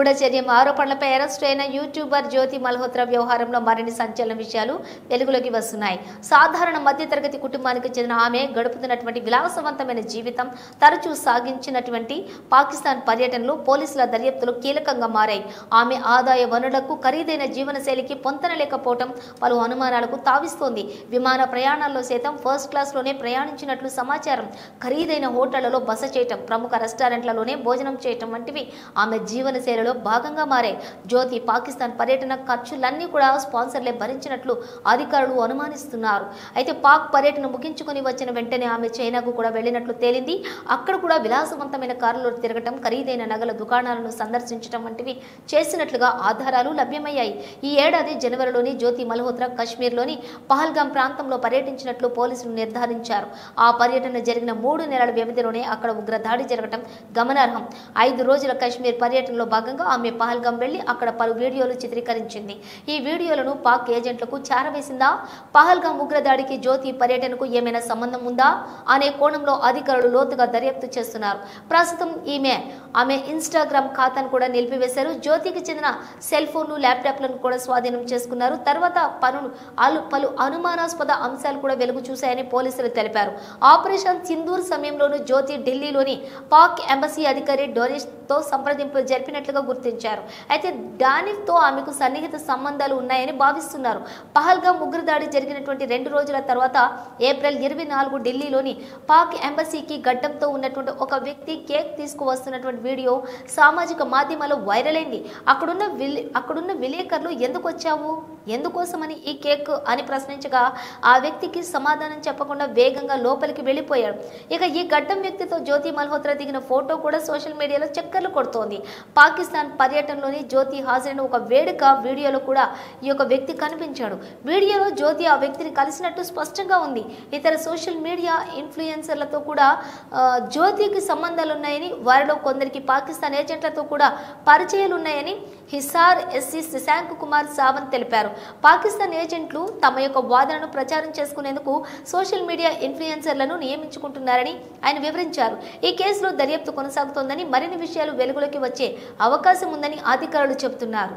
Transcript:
గూఢచర్యం ఆరోపణలపై అరెస్ట్ అయిన యూట్యూబర్ జ్యోతి మల్హోత్రా వ్యవహారంలో మరిన్ని సంచలన విషయాలు వెలుగులోకి వస్తున్నాయి. సాధారణ మధ్యతరగతి కుటుంబానికి చెందిన ఆమె గడుపుతున్నటువంటి విలాసవంతమైన జీవితం తరచూ సాగించినటువంటి పాకిస్తాన్ పర్యటనలు పోలీసుల దర్యాప్తులో కీలకంగా మారాయి. ఆమె ఆదాయ వనరులకు ఖరీదైన జీవనశైలికి పొంతనలేకపోవడం పలు అనుమానాలకు తావిస్తోంది. విమాన ప్రయాణాల్లో సైతం ఫస్ట్ క్లాస్లోనే ప్రయాణించినట్లు సమాచారం. ఖరీదైన హోటళ్లలో బస చేయటం, ప్రముఖ రెస్టారెంట్లలోనే భోజనం చేయటం వంటివి ఆమె జీవనశైలిలో భాగంగా మారాయి. జ్యోతి పాకిస్తాన్ పర్యటన ఖర్చులన్నీ కూడా స్పాన్సర్లే భరించినట్లు అధికారులు అనుమానిస్తున్నారు. అయితే పాక్ పర్యటన ముగించుకొని వచ్చిన వెంటనే ఆమె చైనాకు కూడా వెళ్లినట్లు తేలింది. అక్కడ కూడా విలాసవంతమైన కారులో తిరగటం, ఖరీదైన నగల దుకాణాలను సందర్శించడం వంటివి చేసినట్లుగా ఆధారాలు లభ్యమయ్యాయి. ఈ ఏడాది జనవరిలోని జ్యోతి మల్హోత్రా కశ్మీర్లోని పహల్గాం ప్రాంతంలో పర్యటించినట్లు పోలీసులు నిర్ధారించారు. ఆ పర్యటన జరిగిన 3 నెలల వ్యవధిలోనే అక్కడ ఉగ్రదాడి జరగటం గమనార్హం. 5 రోజుల కశ్మీర్ పర్యటనలో భాగంగా ఆమె పహల్గాం వెళ్లి అక్కడ పలు వీడియోలు చిత్రీకరించింది. ఈ వీడియోలను పాక్ ఏజెంట్లకు చేరవేసిందా? పహల్గాం ఉగ్రదాడికి జ్యోతి పర్యటనకు ఏమైనా సంబంధం ఉందా అనే కోణంలో అధికారులు లోతుగా దర్యాప్తు చేస్తున్నారు. ప్రస్తుతం ఆమె ఇన్స్టాగ్రామ్ ఖాతాను కూడా నిలిపివేశారు. జ్యోతికి చెందిన సెల్ ఫోన్లు, ల్యాప్టాప్లను కూడా స్వాధీనం చేసుకున్నారు. తర్వాత పలు అనుమానాస్పద అంశాలు కూడా వెలుగు చూశాయని పోలీసులు తెలిపారు. ఆపరేషన్ సింధూర్ సమయంలోనూ జ్యోతి ఢిల్లీలోని పాక్ ఎంబసీ అధికారి డోరిస్తో సంప్రదింపులు జరిపినట్లుగా గుర్తించారు. అయితే దానితో ఆమెకు సన్నిహిత సంబంధాలు ఉన్నాయని భావిస్తున్నారు. పహల్గాం ఉగ్రదాడి జరిగినటువంటి 2 రోజుల తర్వాత ఏప్రిల్ 24 ఢిల్లీలోని పాక్ ఎంబసీకి గడ్డంతో ఉన్నటువంటి ఒక వ్యక్తి కేక్ తీసుకువస్తున్నటువంటి వీడియో సామాజిక మాధ్యమాల్లో వైరల్ అయింది. అక్కడున్న విలేకరులు ఎందుకు వచ్చావు, ఎందుకోసమని ఈ కేక్ అని ప్రశ్నించగా ఆ వ్యక్తికి సమాధానం చెప్పకుండా వేగంగా లోపలికి వెళ్ళిపోయాడు. ఇక ఈ గడ్డం వ్యక్తితో జ్యోతి మల్హోత్రా దిగిన ఫోటో కూడా సోషల్ మీడియాలో చక్కర్లు కొడుతోంది. పాకిస్తాన్ పర్యటనలోని జ్యోతి హాజరైన ఒక వేడుక వీడియోలో కూడా ఈ యొక్క వ్యక్తి కనిపించాడు. వీడియోలో జ్యోతి ఆ వ్యక్తిని కలిసినట్టు స్పష్టంగా ఉంది. ఇతర సోషల్ మీడియా ఇన్ఫ్లుయెన్సర్లతో కూడా జ్యోతికి సంబంధాలు ఉన్నాయని, వారిలో కొందరికి పాకిస్తాన్ ఏజెంట్లతో కూడా పరిచయాలు ఉన్నాయని హిసార్ ఎస్సీ శశాంక్ కుమార్ సావంత్ తెలిపారు. పాకిస్తాన్ ఏజెంట్లు తమ యొక్క వాదనను ప్రచారం చేసుకునేందుకు సోషల్ మీడియా ఇన్ఫ్లుయెన్సర్లను నియమించుకుంటున్నారని ఆయన వివరించారు. ఈ కేసులో దర్యాప్తు కొనసాగుతోందని, మరిన్ని విషయాలు వెలుగులోకి వచ్చే అవకాశం ఉందని అధికారులు చెబుతున్నారు.